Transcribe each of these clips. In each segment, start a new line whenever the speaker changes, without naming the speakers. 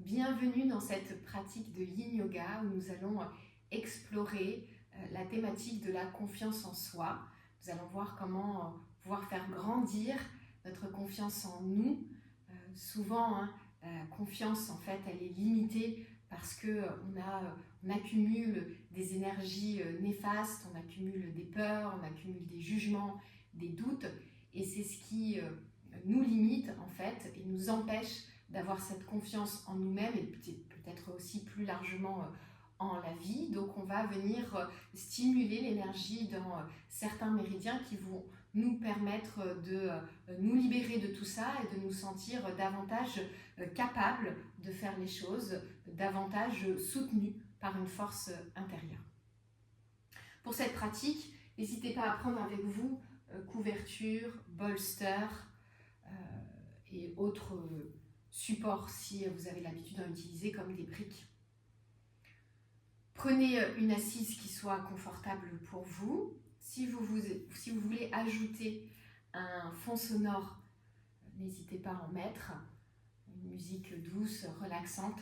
Bienvenue dans cette pratique de Yin Yoga où nous allons explorer la thématique de la confiance en soi. Nous allons voir comment pouvoir faire grandir notre confiance en nous. Souvent, la confiance, en fait, elle est limitée parce qu'on accumule des énergies néfastes, on accumule des peurs, on accumule des jugements, des doutes, et c'est ce qui nous limite, en fait, et nous empêche d'avoir cette confiance en nous-mêmes et peut-être aussi plus largement en la vie. Donc on va venir stimuler l'énergie dans certains méridiens qui vont nous permettre de nous libérer de tout ça et de nous sentir davantage capables de faire les choses, davantage soutenus par une force intérieure. Pour cette pratique, n'hésitez pas à prendre avec vous couverture, bolster et autres supports si vous avez l'habitude d'en utiliser comme des briques. Prenez une assise qui soit confortable pour vous. Si vous voulez ajouter un fond sonore, n'hésitez pas à en mettre. Une musique douce, relaxante.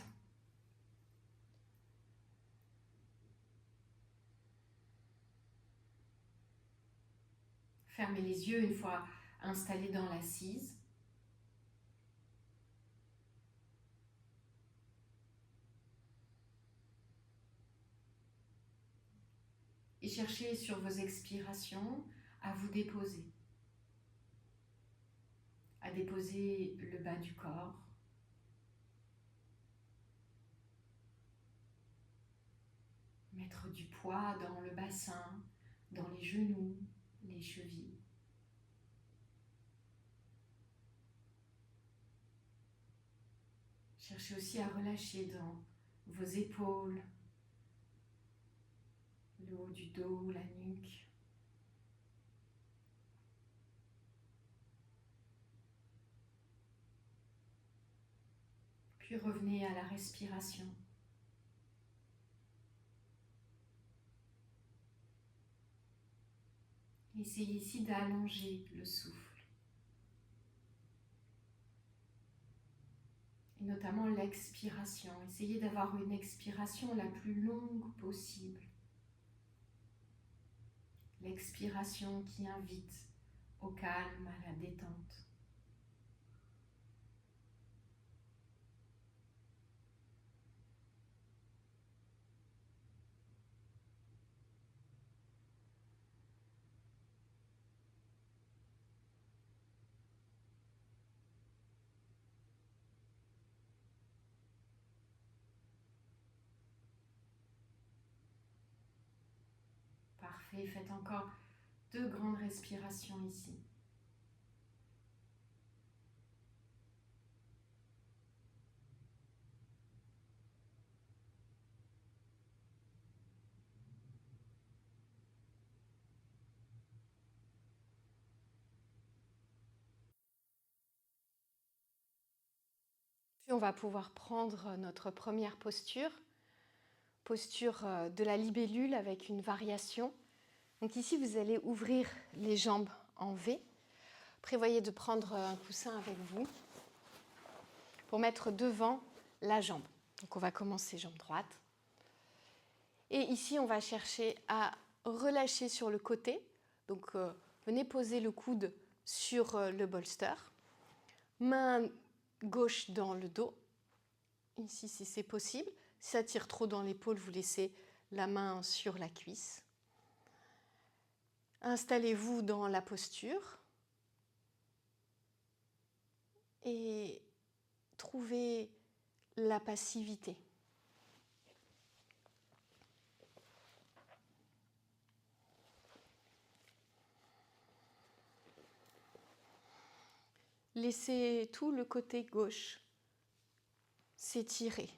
Fermez les yeux une fois installé dans l'assise. Et cherchez sur vos expirations à vous déposer. À déposer le bas du corps. Mettre du poids dans le bassin, dans les genoux, les chevilles. Cherchez aussi à relâcher dans vos épaules, le haut du dos, la nuque. Puis revenez à la respiration. Essayez ici d'allonger le souffle. Et notamment l'expiration. Essayez d'avoir une expiration la plus longue possible. L'expiration qui invite au calme, à la détente. Parfait, faites encore 2 grandes respirations ici. Puis on va pouvoir prendre notre première posture de la libellule avec une variation. Donc ici, vous allez ouvrir les jambes en V. Prévoyez de prendre un coussin avec vous pour mettre devant la jambe. Donc on va commencer jambe droite. Et ici, on va chercher à relâcher sur le côté. Donc venez poser le coude sur le bolster. Main gauche dans le dos. Ici, si c'est possible. Si ça tire trop dans l'épaule, vous laissez la main sur la cuisse. Installez-vous dans la posture et trouvez la passivité. Laissez tout le côté gauche s'étirer.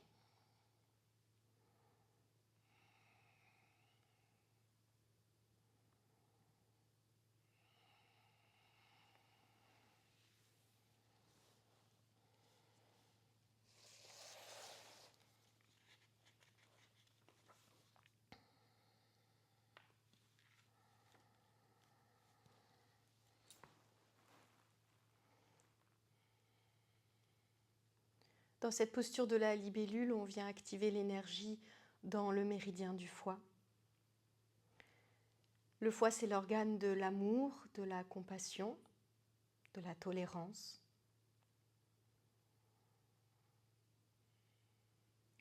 Dans cette posture de la libellule, on vient activer l'énergie dans le méridien du foie. Le foie, c'est l'organe de l'amour, de la compassion, de la tolérance.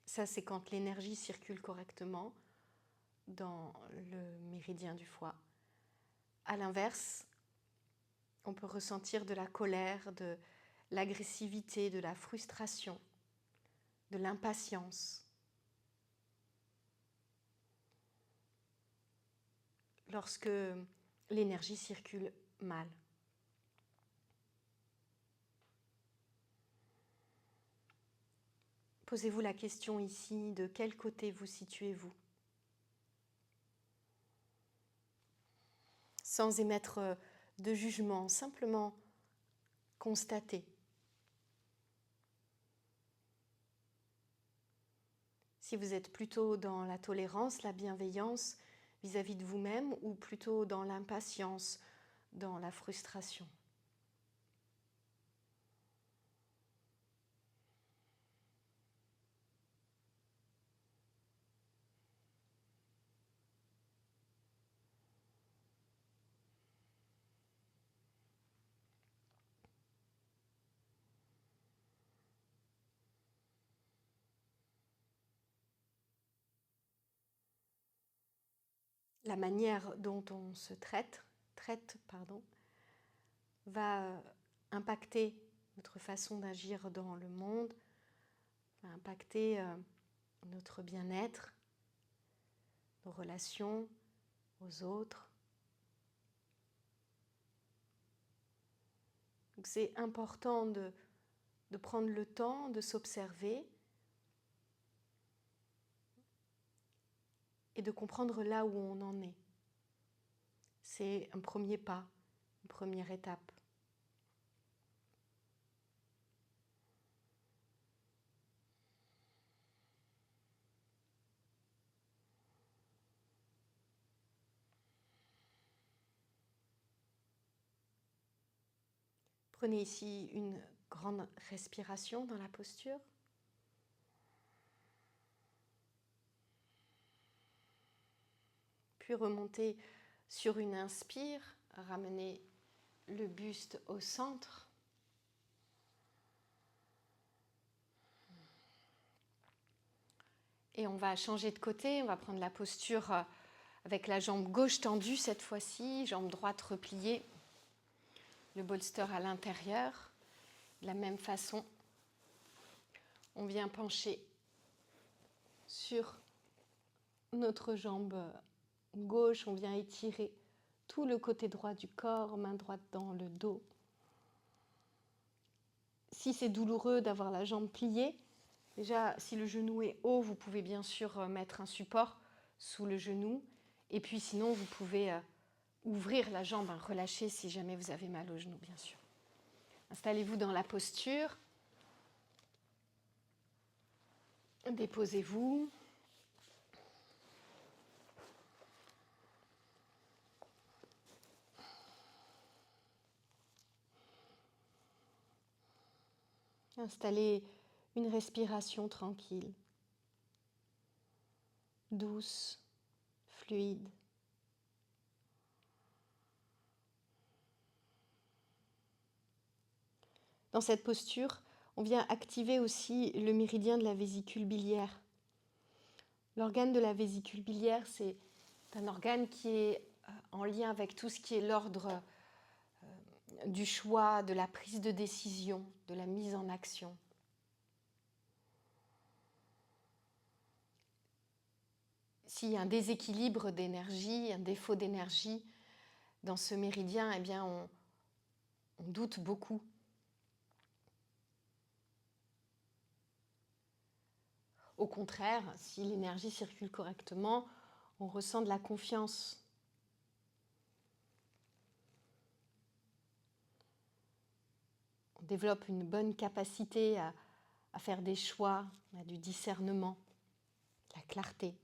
Ça, c'est quand l'énergie circule correctement dans le méridien du foie. À l'inverse, on peut ressentir de la colère, de l'agressivité, de la frustration, de l'impatience. Lorsque l'énergie circule mal. Posez-vous la question ici, de quel côté vous situez-vous? Sans émettre de jugement, simplement constater. Si vous êtes plutôt dans la tolérance, la bienveillance vis-à-vis de vous-même ou plutôt dans l'impatience, dans la frustration. La manière dont on se traite, va impacter notre façon d'agir dans le monde, va impacter notre bien-être, nos relations aux autres. Donc c'est important de prendre le temps de s'observer et de comprendre là où on en est. C'est un premier pas, une première étape. Prenez ici une grande respiration dans la posture. Puis remontez sur une inspire, ramenez le buste au centre. Et on va changer de côté, on va prendre la posture avec la jambe gauche tendue cette fois-ci, jambe droite repliée, le bolster à l'intérieur. De la même façon, on vient pencher sur notre jambe gauche, on vient étirer tout le côté droit du corps, main droite dans le dos. Si c'est douloureux d'avoir la jambe pliée, déjà si le genou est haut, vous pouvez bien sûr mettre un support sous le genou. Et puis sinon, vous pouvez ouvrir la jambe, relâcher si jamais vous avez mal au genou, bien sûr. Installez-vous dans la posture. Déposez-vous. Installez une respiration tranquille, douce, fluide. Dans cette posture, on vient activer aussi le méridien de la vésicule biliaire. L'organe de la vésicule biliaire, c'est un organe qui est en lien avec tout ce qui est l'ordre du choix, de la prise de décision, de la mise en action. S'il y a un déséquilibre d'énergie, un défaut d'énergie dans ce méridien, eh bien on doute beaucoup. Au contraire, si l'énergie circule correctement, on ressent de la confiance. On développe une bonne capacité à faire des choix, à du discernement, la clarté.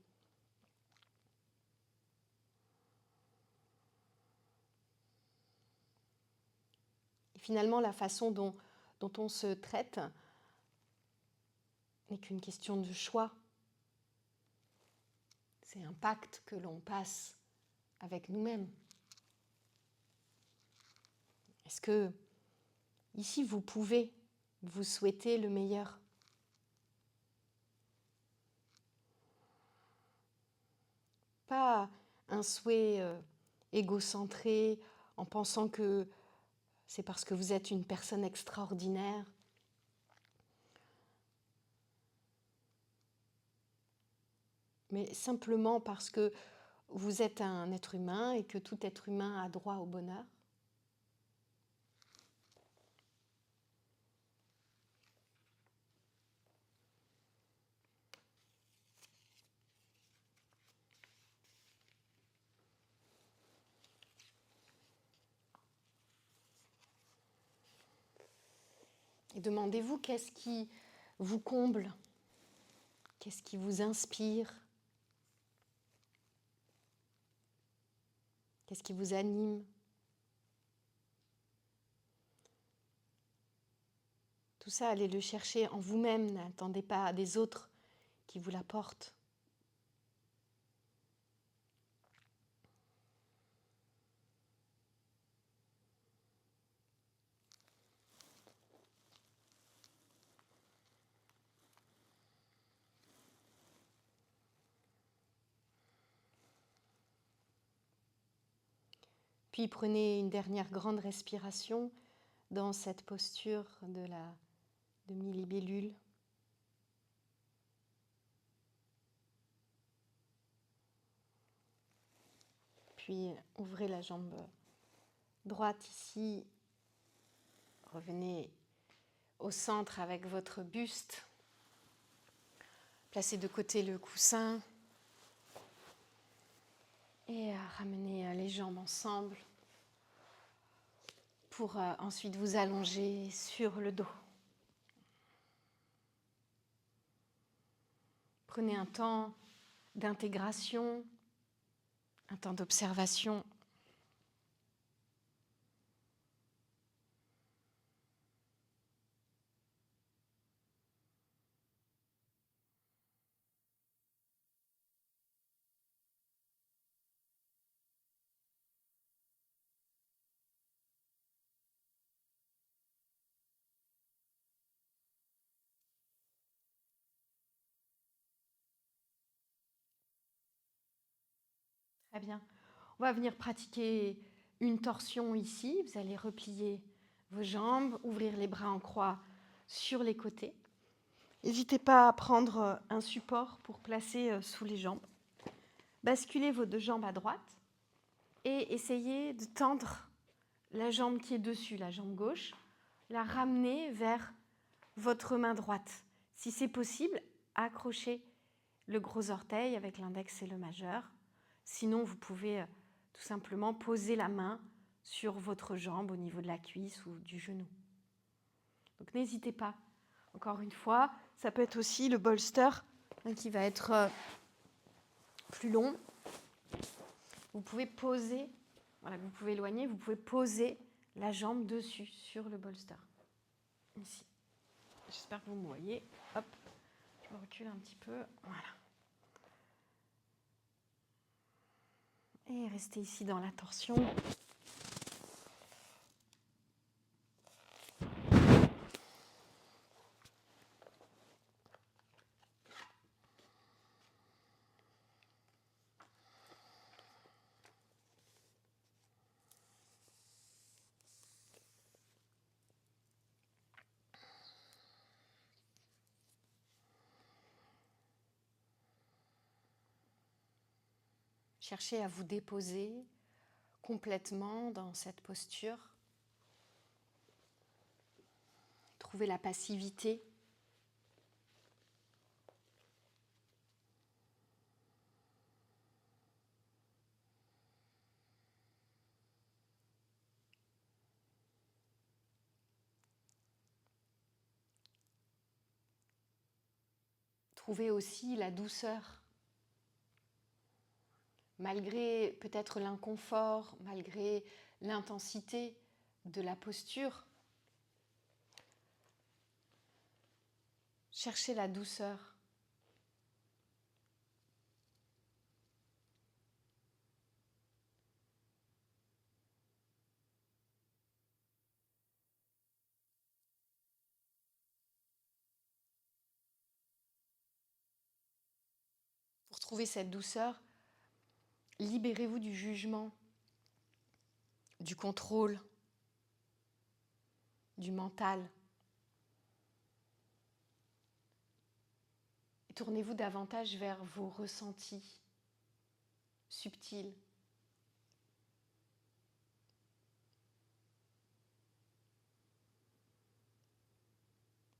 Et finalement, la façon dont on se traite n'est qu'une question de choix. C'est un pacte que l'on passe avec nous-mêmes. Est-ce que, ici, vous pouvez vous souhaiter le meilleur ? Pas un souhait égocentré en pensant que c'est parce que vous êtes une personne extraordinaire. Mais simplement parce que vous êtes un être humain et que tout être humain a droit au bonheur. Et demandez-vous qu'est-ce qui vous comble, qu'est-ce qui vous inspire, qu'est-ce qui vous anime. Tout ça, allez le chercher en vous-même, n'attendez pas des autres qui vous l'apportent. Puis prenez une dernière grande respiration dans cette posture de la demi-libellule. Puis ouvrez la jambe droite ici. Revenez au centre avec votre buste. Placez de côté le coussin. Et ramenez les jambes ensemble pour ensuite vous allonger sur le dos. Prenez un temps d'intégration, un temps d'observation. Très bien. On va venir pratiquer une torsion ici. Vous allez replier vos jambes, ouvrir les bras en croix sur les côtés. N'hésitez pas à prendre un support pour placer sous les jambes. Basculez vos deux jambes à droite et essayez de tendre la jambe qui est dessus, la jambe gauche, la ramener vers votre main droite. Si c'est possible, accrochez le gros orteil avec l'index et le majeur. Sinon, vous pouvez tout simplement poser la main sur votre jambe au niveau de la cuisse ou du genou. Donc n'hésitez pas. Encore une fois, ça peut être aussi le bolster qui va être plus long. Vous pouvez poser, voilà, vous pouvez éloigner, vous pouvez poser la jambe dessus sur le bolster. Ici. J'espère que vous me voyez. Hop, je me recule un petit peu. Voilà. Et restez ici dans la torsion. Cherchez à vous déposer complètement dans cette posture. Trouvez la passivité. Trouvez aussi la douceur. Malgré peut-être l'inconfort, malgré l'intensité de la posture, Cherchez la douceur. Pour trouver cette douceur, libérez-vous du jugement, du contrôle, du mental. Et tournez-vous davantage vers vos ressentis subtils.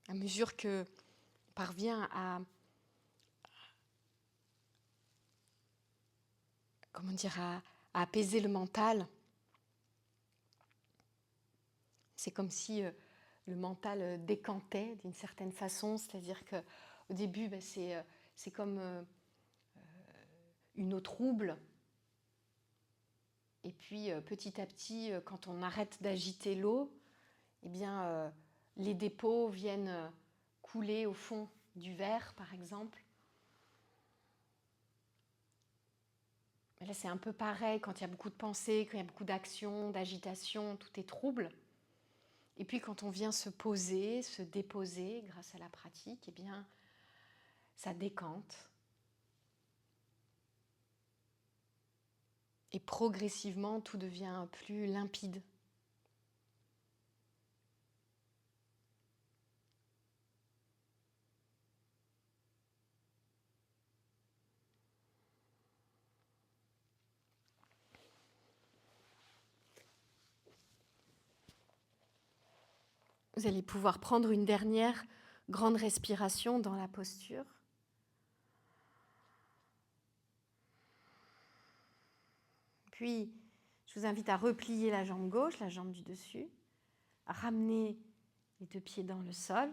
À mesure qu'on parvient à apaiser le mental, c'est comme si le mental décantait d'une certaine façon, c'est-à-dire qu'au début, c'est comme une eau trouble. Et puis petit à petit, quand on arrête d'agiter l'eau, eh bien, les dépôts viennent couler au fond du verre, par exemple. Mais là, c'est un peu pareil, quand il y a beaucoup de pensées, quand il y a beaucoup d'actions, d'agitation, tout est trouble. Et puis quand on vient se poser, se déposer grâce à la pratique, eh bien, ça décante. Et progressivement, tout devient plus limpide. Vous allez pouvoir prendre une dernière grande respiration dans la posture. Puis, je vous invite à replier la jambe gauche, la jambe du dessus, à ramener les deux pieds dans le sol.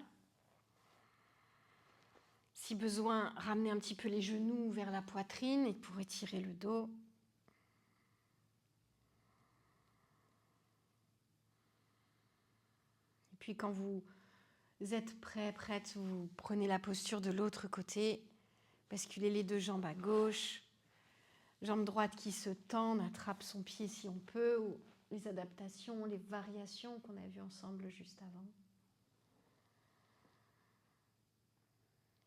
Si besoin, ramenez un petit peu les genoux vers la poitrine et pour étirer le dos. Et puis quand vous êtes prêt, prête, vous prenez la posture de l'autre côté, basculez les deux jambes à gauche, jambe droite qui se tend, on attrape son pied si on peut, ou les adaptations, les variations qu'on a vues ensemble juste avant.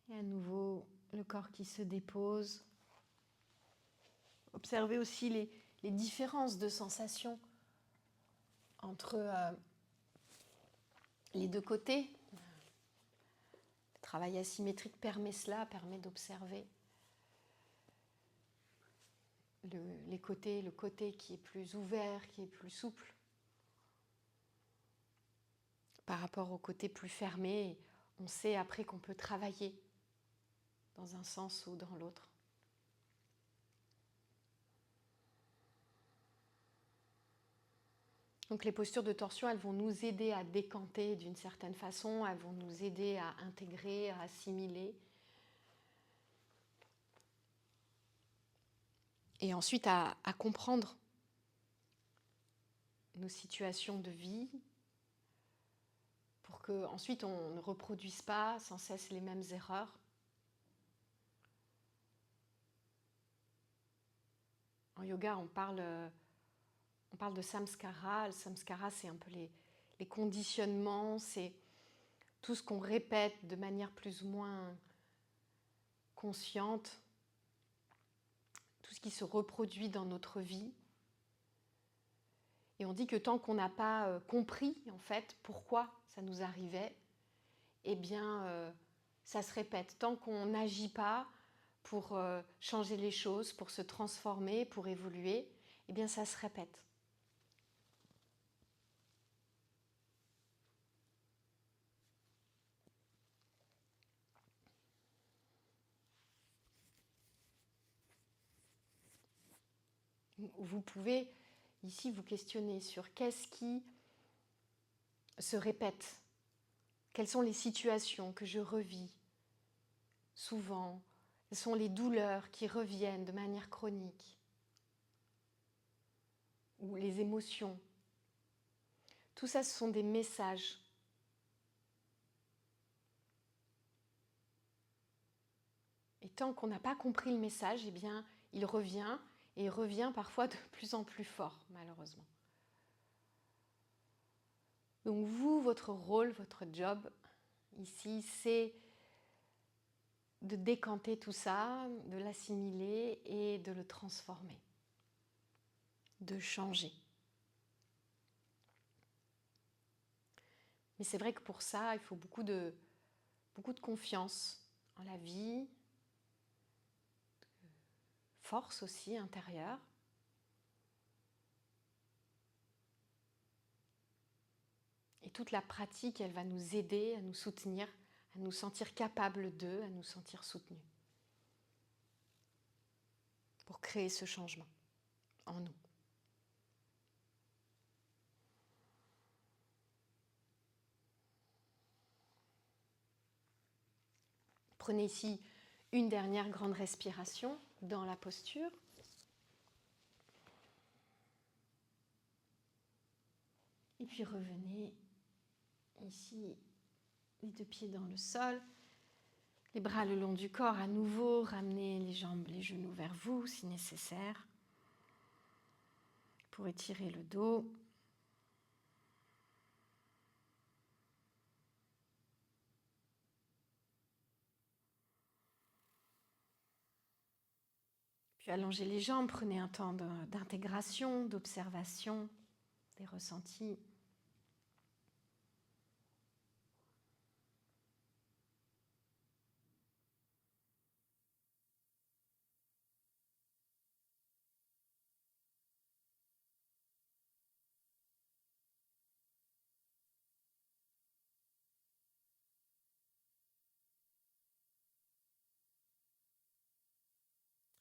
Et à nouveau, le corps qui se dépose. Observez aussi les différences de sensations entre les deux côtés. Le travail asymétrique permet cela, permet d'observer le côté qui est plus ouvert, qui est plus souple, par rapport au côté plus fermé. On sait après qu'on peut travailler dans un sens ou dans l'autre. Donc les postures de torsion, elles vont nous aider à décanter d'une certaine façon, elles vont nous aider à intégrer, à assimiler. Et ensuite à comprendre nos situations de vie pour qu'ensuite on ne reproduise pas sans cesse les mêmes erreurs. En yoga, on parle de samskara. Le samskara, c'est un peu les conditionnements, c'est tout ce qu'on répète de manière plus ou moins consciente, tout ce qui se reproduit dans notre vie. Et on dit que tant qu'on n'a pas compris, en fait, pourquoi ça nous arrivait, eh bien, ça se répète. Tant qu'on n'agit pas pour changer les choses, pour se transformer, pour évoluer, eh bien, ça se répète. Vous pouvez ici vous questionner sur qu'est-ce qui se répète, quelles sont les situations que je revis souvent, quelles sont les douleurs qui reviennent de manière chronique, ou les émotions. Tout ça, ce sont des messages. tant qu'on n'a pas compris le message, eh bien, il revient, et il revient parfois de plus en plus fort, malheureusement. Donc vous, votre rôle, votre job ici, c'est de décanter tout ça, de l'assimiler et de le transformer, de changer. Mais c'est vrai que pour ça, il faut beaucoup de confiance en la vie, force aussi intérieure. Et toute la pratique, elle va nous aider à nous soutenir, à nous sentir capables d'eux, à nous sentir soutenus. Pour créer ce changement en nous. Prenez ici une dernière grande respiration dans la posture. Et puis revenez ici, les deux pieds dans le sol, les bras le long du corps à nouveau, ramenez les jambes, les genoux vers vous si nécessaire, pour étirer le dos. Puis allongez les jambes, prenez un temps d'intégration, d'observation, des ressentis.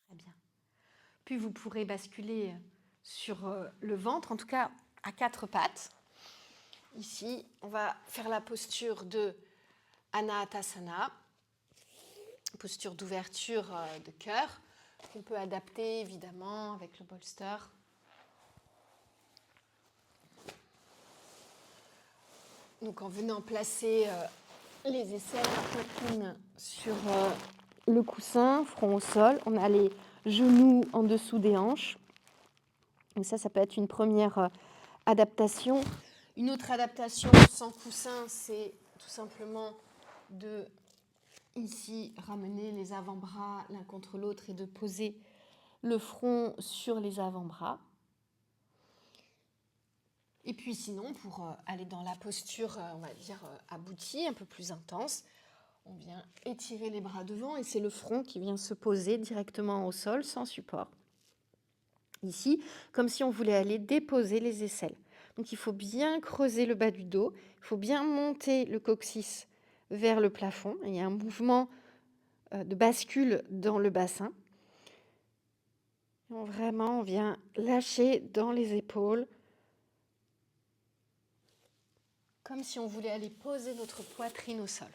Très bien. Puis vous pourrez basculer sur le ventre, en tout cas à quatre pattes. Ici, on va faire la posture de Anahatasana, posture d'ouverture de cœur, qu'on peut adapter évidemment avec le bolster. Donc en venant placer les aisselles, la poitrine sur le coussin, front au sol, on a les genoux en dessous des hanches. Donc ça peut être une première adaptation. Une autre adaptation sans coussin, c'est tout simplement de ici ramener les avant-bras l'un contre l'autre et de poser le front sur les avant-bras. Et puis sinon, pour aller dans la posture, on va dire, aboutie, un peu plus intense, on vient étirer les bras devant et c'est le front qui vient se poser directement au sol sans support. Ici, comme si on voulait aller déposer les aisselles. Donc il faut bien creuser le bas du dos, il faut bien monter le coccyx vers le plafond. Il y a un mouvement de bascule dans le bassin. Vraiment, on vient lâcher dans les épaules, comme si on voulait aller poser notre poitrine au sol.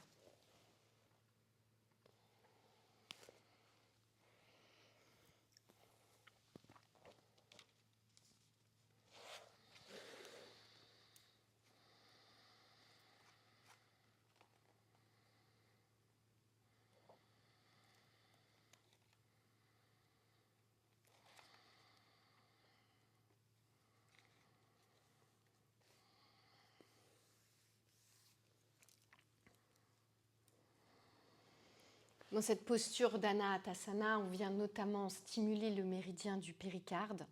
Dans cette posture d'Anahatasana, on vient notamment stimuler le méridien du péricarde.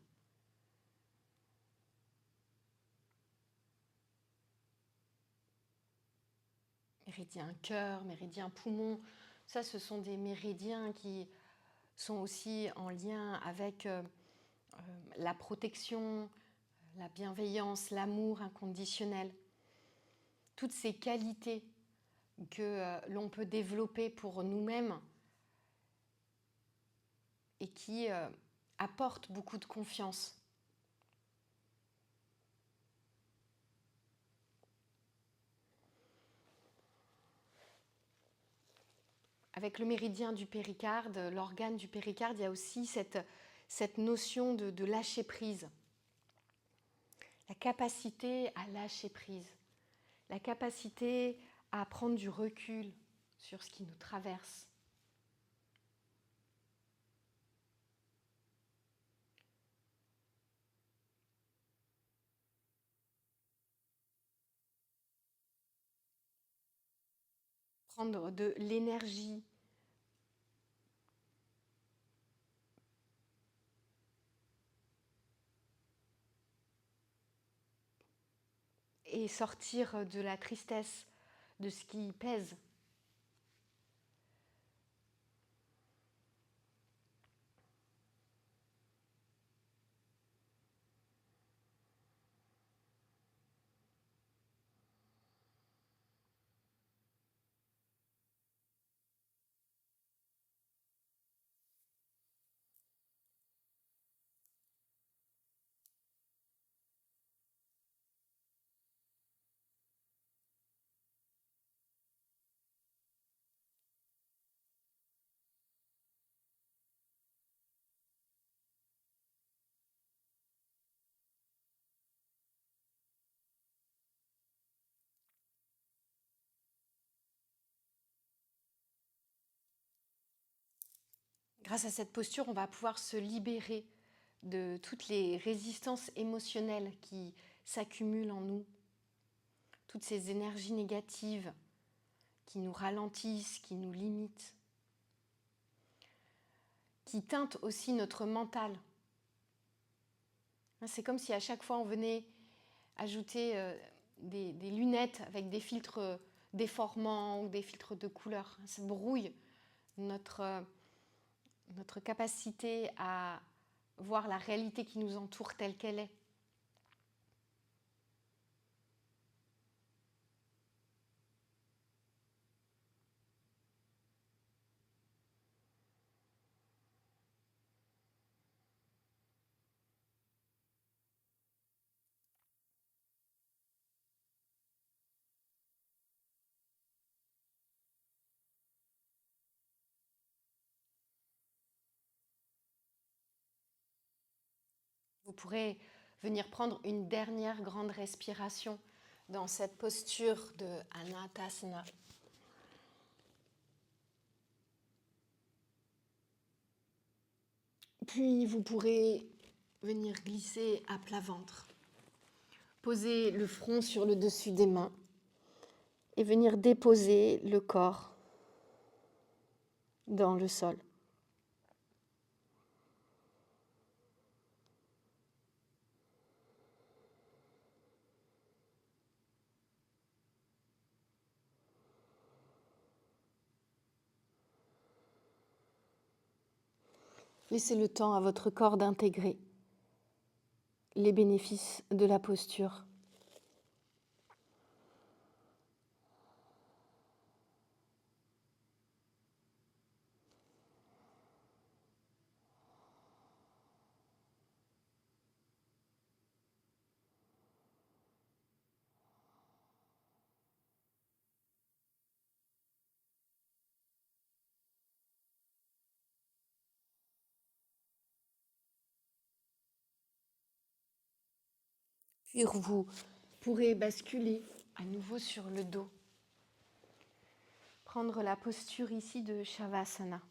Méridien cœur, méridien poumon, ça ce sont des méridiens qui sont aussi en lien avec la protection, la bienveillance, l'amour inconditionnel. Toutes ces qualités que l'on peut développer pour nous-mêmes et qui apportent beaucoup de confiance. Avec le méridien du péricarde, l'organe du péricarde, il y a aussi cette notion de lâcher prise. La capacité à lâcher prise, la capacité à prendre du recul sur ce qui nous traverse. prendre de l'énergie et sortir de la tristesse, de ce qui pèse. Grâce à cette posture, on va pouvoir se libérer de toutes les résistances émotionnelles qui s'accumulent en nous, toutes ces énergies négatives qui nous ralentissent, qui nous limitent, qui teintent aussi notre mental. C'est comme si à chaque fois on venait ajouter des lunettes avec des filtres déformants ou des filtres de couleur. Ça brouille notre capacité à voir la réalité qui nous entoure telle qu'elle est. Vous pourrez venir prendre une dernière grande respiration dans cette posture de Anatasana. Puis vous pourrez venir glisser à plat ventre. Poser le front sur le dessus des mains et venir déposer le corps dans le sol. Laissez le temps à votre corps d'intégrer les bénéfices de la posture. Puis vous pourrez basculer à nouveau sur le dos. Prendre la posture ici de Shavasana,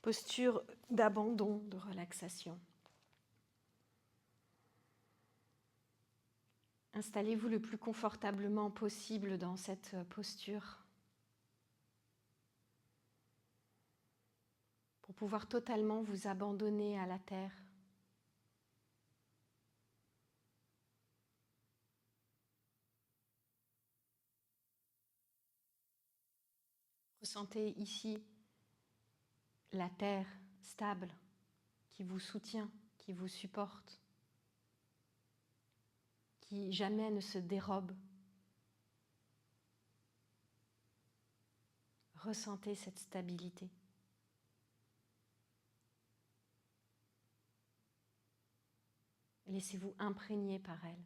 posture d'abandon, de relaxation. Installez-vous le plus confortablement possible dans cette posture pour pouvoir totalement vous abandonner à la terre. Ressentez ici la terre stable qui vous soutient, qui vous supporte, qui jamais ne se dérobe. Ressentez cette stabilité. Laissez-vous imprégner par elle.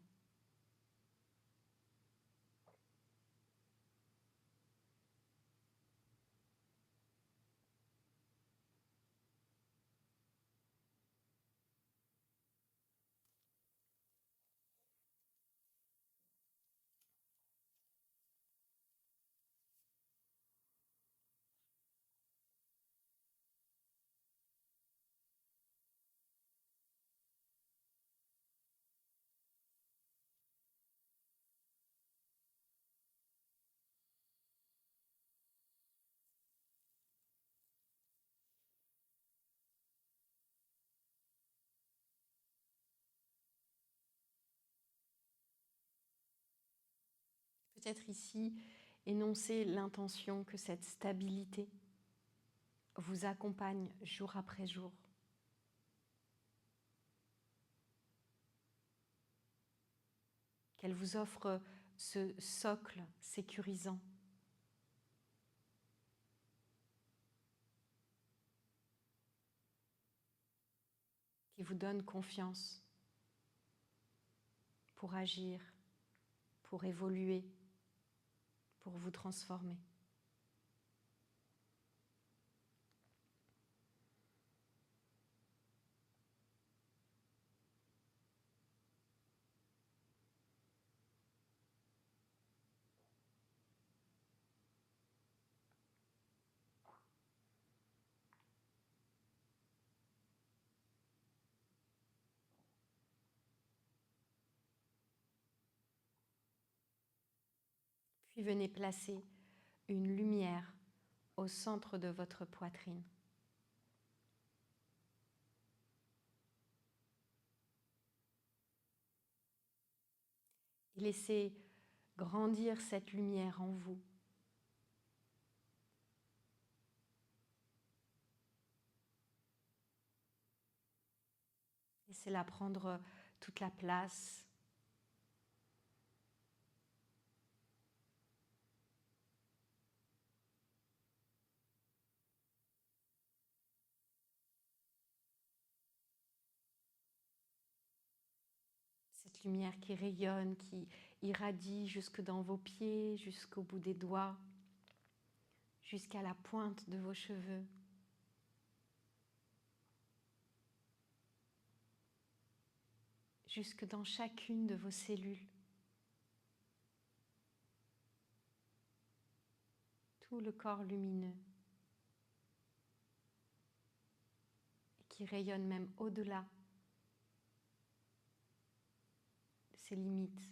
peut-être ici énoncer l'intention que cette stabilité vous accompagne jour après jour. Qu'elle vous offre ce socle sécurisant. Qui vous donne confiance pour agir, pour évoluer, pour vous transformer. Puis venez placer une lumière au centre de votre poitrine. Et laissez grandir cette lumière en vous. Laissez-la prendre toute la place. Cette lumière qui rayonne, qui irradie jusque dans vos pieds, jusqu'au bout des doigts, jusqu'à la pointe de vos cheveux. Jusque dans chacune de vos cellules. Tout le corps lumineux. Et qui rayonne même au-delà de ses limites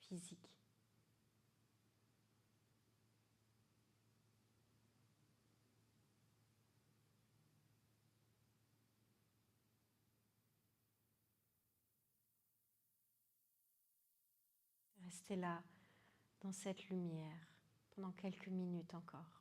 physiques. Restez là, dans cette lumière, pendant quelques minutes encore.